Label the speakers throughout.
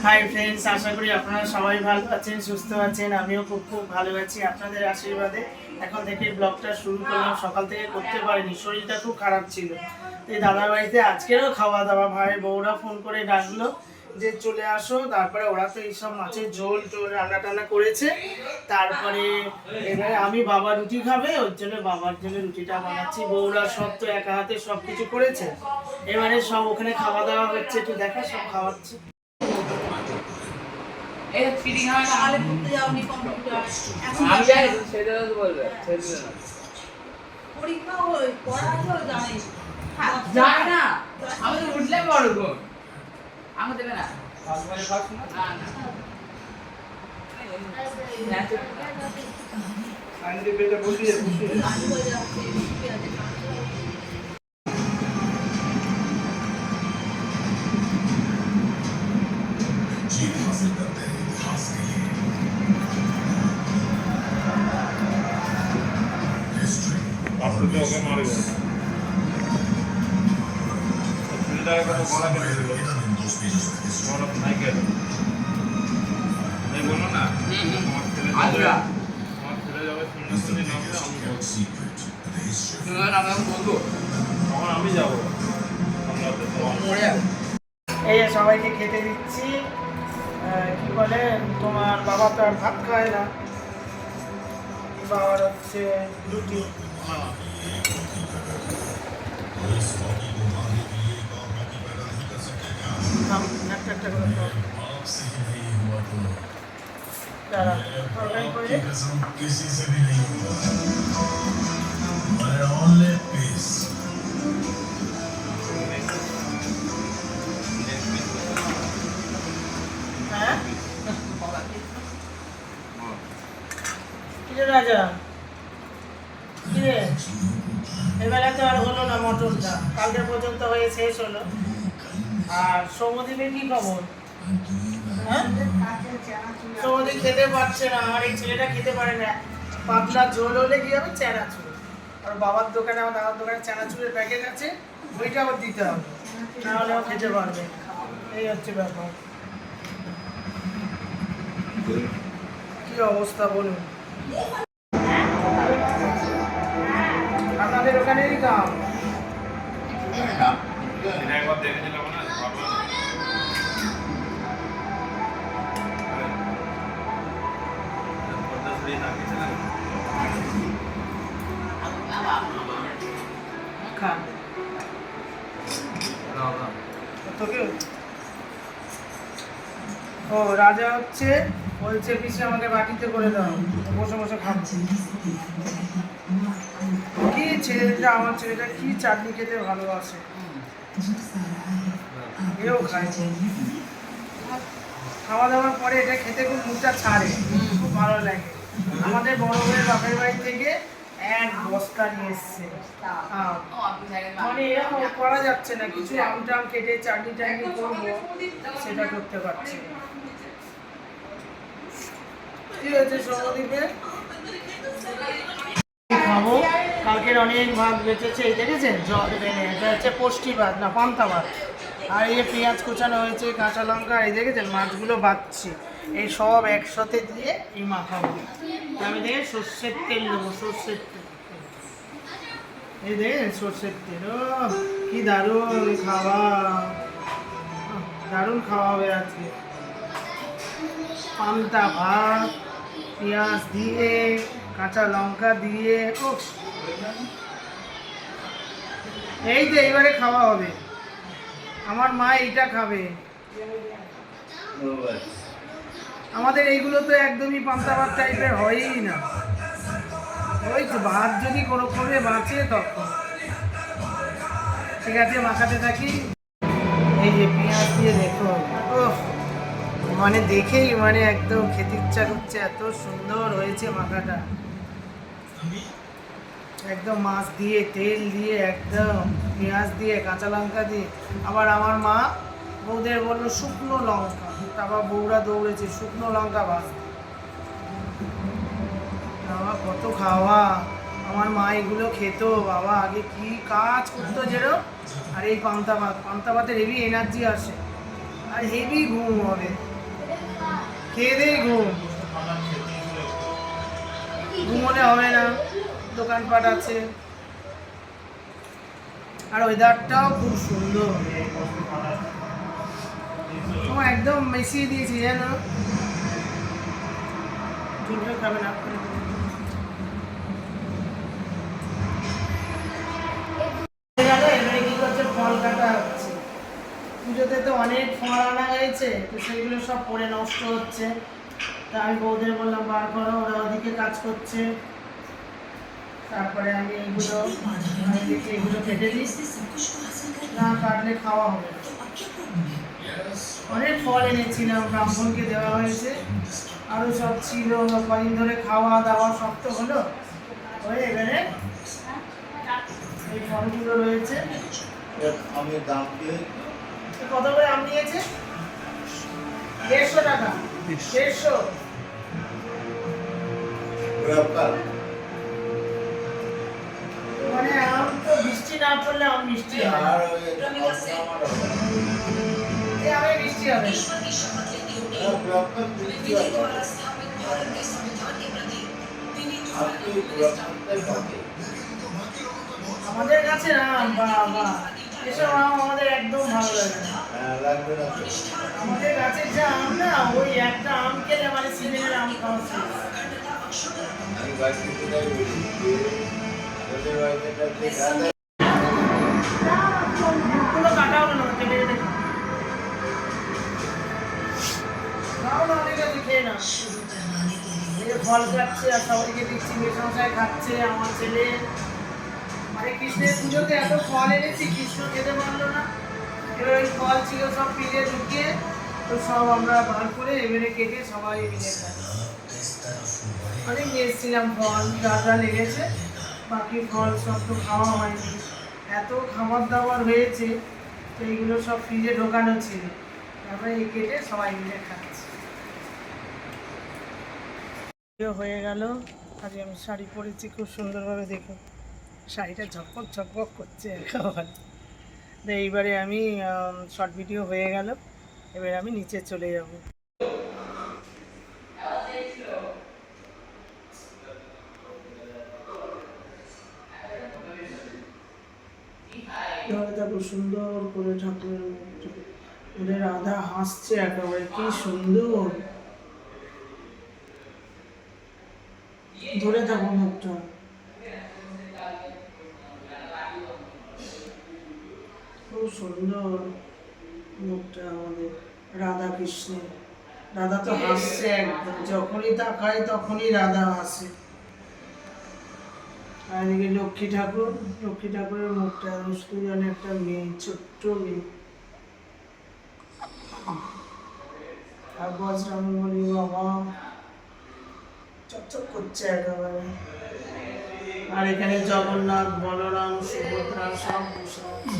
Speaker 1: Hi friends, আশা করি আপনারা সবাই ভালো আছেন, সুস্থ আছেন। আমিও খুব ভালো আছি আপনাদের আশীর্বাদে। এখন থেকে ব্লগটা শুরু করলাম, সকাল থেকে করতে পারিনি, শরীরটা খুব খারাপ ছিল। এই দাদার বাড়িতে আজকেরও খাওয়া দাওয়া, ভাই বউরা ফোন করে ডাকলো যে চলে আসো। তারপরে ওরা তো এইসব মাছের ঝোল টোল রান্না টান্না করেছে। তারপরে এবারে আমি বাবা রুটি খাবে, ওর জন্য বাবার জন্য রুটিটা বানাচ্ছি। বউরা সব তো একা হাতে সব কিছু করেছে। এবারে সব ওখানে খাওয়া দাওয়া হচ্ছে, একটু দেখা সব খাওয়াচ্ছি।
Speaker 2: এই ফিটিং হয় না, আলে করতে যাওনি কম্পিউটার এখন আমি যাই সেটা তো বলবে ছেড়ে না পরীক্ষা হয় পড়া তো জানি যায় না। আমি তো উঠলে বড় গো আমি দেবে না পাঁচবারে খাস না না আইনতে পেটে বসিয়ে আমি বলে যাচ্ছি কি আছে
Speaker 3: आपको ओके मार गया फिल्टर का तो बोला कर दो और नहीं कर नहीं बोलो ना
Speaker 2: आजा
Speaker 3: और चले जाओ फिल्टर से नाम पे
Speaker 2: না না বলবো
Speaker 3: और আমি যাব আমরা তো
Speaker 2: মরে
Speaker 1: এই যে সবাইকে খেতে দিচ্ছি। কি বলে, তোমার বাবা তো আর ভাত খায় না, বাবার হচ্ছে রুটি। একটা একটা করে খাও। দাঁড়া, তরকারি করে দে।
Speaker 4: किसी से भी नहीं हुआ मैं ओनली पीस
Speaker 1: হ্যাঁ কিরে রাজা, কিরে এবেলা তো আর হলো না মটনটা, কালকে পর্যন্ত হয়ে শেষ হলো। আর সৌমদীপের কি খবর? হ্যাঁ, সৌমদী খেতে পারছে না, আমার এই ছেলেটা খেতে পারে না। পাতলা ঝোল হলে কি হবে, চানাচুর। আর বাবার দোকানে, আমার দাদার দোকানে চানাচুরের প্যাকেট আছে, ওইটা আবার দিতে হবে, নাহলে ও খেতে পারবে। এই হচ্ছে ব্যাপার। কি অবস্থা বলুন, আপনাদের ওখানেরই কাম।
Speaker 3: এটা একবার দেখেছিলাম না পদ্মশ্রী না কিছু না
Speaker 1: খান তোকে। ও রাজা হচ্ছে বলছে পিসে আমাকে বাটিতে করে দাও, বসে বসে খাচ্ছি। কি ছেলেটা, আমার ছেলেটা কি চাটনি খেতে ভালোবাসে, এও খায়। খাওয়া দাওয়ার পরে এটা খেতে খুব মুখটা ছাড়ে, খুব ভালো লাগে। আমাদের বড় বউয়ের বাপের বাড়ি থেকে এক বস্তা নিয়ে এসছে। মানে এরকম করা যাচ্ছে না, কিছু আম টাম কেটে চাটনি টাটনি করবো, সেটা করতে পারছি না। কি হয়েছে সৌমদীপের? খাবো, কালকের অনেক ভাত বেঁচেছে, এই দেখেছেন জল বেনে, এটা হচ্ছে পুষ্টি ভাত না পান্তা ভাত। আর এই যে পেঁয়াজ কোচানো হয়েছে, কাঁচা লঙ্কা, এই দেখেছেন মাছগুলো বাচ্ছি, এই সব একসাথে দিয়ে এই মাখাবো। আমি দেখে সর্ষের তেল দেবো, সর্ষের তেল, এই দেখেন সর্ষের তেল। ও কি দারুণ খাওয়া, দারুণ খাওয়া হবে আজকে। পান্তা ভাত, পেঁয়াজ দিয়ে, কাঁচা লঙ্কা দিয়ে, এই যে এইবারে খাওয়া হবে। আমার মা এইটা খাবে, আমাদের এইগুলো তো একদমই পান্তা ভাত টাইপের হয়ই না। ওই তো ভাত যদি কোনো ক্রমে বাঁচে তখন ঠিক আছে, মাখাতে থাকি। এই যে পেঁয়াজ দিয়ে দেখো, মানে দেখেই মানে একদম খেতে ইচ্ছা করছে, এত সুন্দর হয়েছে মাখাটা। একদম মাছ দিয়ে, তেল দিয়ে, একদম পেঁয়াজ দিয়ে, কাঁচা লঙ্কা দিয়ে। আবার আমার মা বউদের বললো শুকনো লঙ্কা, তারপর বউরা দৌড়েছে শুকনো লঙ্কা ভাজ। বাবা কত খাওয়া, আমার মা এগুলো খেত বাবা, আগে কি কাজ করতো যেরকম। আর এই পান্তা ভাতের হেভি এনার্জি আসে আর হেভি ঘুম হবে। খেয়ে দিয়ে ঘুম, ঘুমোলে হবে না, দোকানপাট আছে আর ওয়েদারটাও খুব সুন্দর। ও একদম মিশিয়ে দিয়েছি জানো, ঝুলটা খাবে না। এবারে কি করছে, ফল কাটা হচ্ছে। পুজোতে তো অনেক ফল আনা হয়েছে, তো সেগুলো সব পড়ে নষ্ট হচ্ছে। তা আমি বৌদের বললাম বার করো, ওরা ওদিকে কাজ করছে। তারপরে আমি এগুলো কেটে দিই, না কাটলে খাওয়া হবে না। অনেক ফল এনেছিলাম, ব্রাহ্মণকে দেওয়া হয়েছে, আরও সব ছিল। কদিন ধরে খাওয়া দাওয়া সব তো হলো, হয়ে এবারে এই ফলগুলো রয়েছে।
Speaker 3: আমের দাম কি?
Speaker 1: কত করে আম নিয়েছে? 150 টাকা। 150। মানে আম তো বৃষ্টি না পড়লে আম মিষ্টি হয়। এই আমে বৃষ্টি হবে। আমাদের কাছে আম, বাবা এসব আম আমাদের একদম ভালো লাগে না। আমাদের গাছের যা আম না, ওই একটা আম খেলে মানে সিজনের আম খাওয়া শেষ। মুখগুলো কাটা হলো না, কেটে কেটে খাও। খাও না, অনেক আছে, খেয়ে না। এই যে ফল খাচ্ছে আর সবাইকে দিচ্ছি, মেশমশাই খাচ্ছে, আমার ছেলে। মানে কৃষ্ণের পুজোতে এত ফল এনেছি, কৃষ্ণ খেতে পারলো না। এবার ওই ফল ছিল সব ফ্রিজে ঢুকিয়ে, তো সব আমরা বার করে এবারে কেটে সবাই মিলে খাই। অনেক নিয়ে এসেছিলাম ফল, যা যা লেগেছে। বাকি ফল সব তো খাওয়া হয়নি, এত খাবার দাবার হয়েছে, তো এইগুলো সব ফ্রিজে ঢোকানো ছিল। তারপরে এই কেটে সবাই মিলে খাচ্ছি। হয়ে গেল। আজকে আমি শাড়ি পরেছি খুব সুন্দরভাবে, দেখো শাড়িটা ঝকপক ঝকপক করছে একেবারে। তো এইবারে আমি শর্ট ভিডিও হয়ে গেল, এবার আমি নিচে চলে যাব। দেখো সুন্দর করে ঠাকুরের মুখটা, ওদের রাধা হাসছে একেবারে, কি সুন্দর। ধরে থাকো মুখটা, খুব সুন্দর মুখটা আমাদের রাধা কৃষ্ণের। রাধা তো হাসছে একদম, যখনই তাকায় তখনই রাধা হাসে। আর এদিকে লক্ষ্মী ঠাকুর, লক্ষ্মী ঠাকুরের মুখটা শুধু যেন একটা মেয়ে, ছোট্ট মেয়ে। আর বজরং বলি বাবা চকচক করছে একেবারে। আর এখানে জগন্নাথ, বলরাম, সুভদ্রা সব বসে আছে,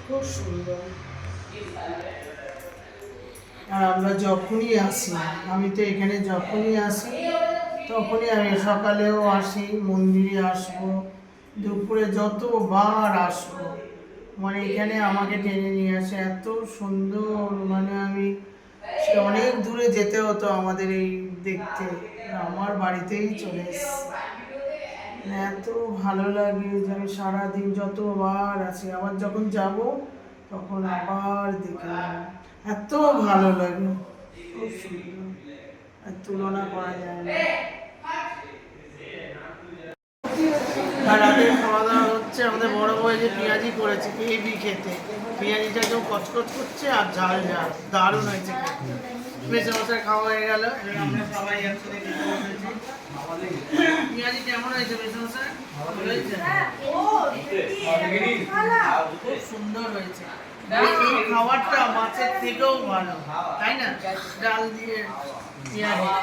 Speaker 1: খুব সুন্দর। আর আমরা যখনই আসি, আমি তো এখানে যখনই আসি তখনই, আমি সকালেও আসি, মন্দিরে আসবো, দুপুরে যতবার আসবো, মানে এখানে আমাকে টেনে নিয়ে আসে, এত সুন্দর। মানে আমি সে অনেক দূরে যেতে হতো আমাদের এই দেখতে, আমার বাড়িতেই চলে এসেছি। এত ভালো লাগে যে আমি সারাদিন যতবার আসি, আবার যখন যাব তখন আবার দেখে নেব, এত ভালো লাগে, খুব সুন্দর, আর তুলনা করা যায় না। আর রাতে খাওয়া দাওয়া হচ্ছে, আমাদের বড় বউ যে পেঁয়াজি করেছে, হেভি খেতে। পেঁয়াজিটা কেউ কচকচ করছে আর ঝাল ঝাল, দারুণ হয়েছে খেতে। বেশি মশাই খাওয়া হয়ে গেল, এবার আমরা সবাই একসাথে খেতে বসেছি। পেঁয়াজি কেমন হয়েছে বেশি মশাই? হয়েছে, খুব সুন্দর হয়েছে। এই খাবারটা মাছের থেকেও ভালো, তাই না? ডাল দিয়ে পেঁয়াজি।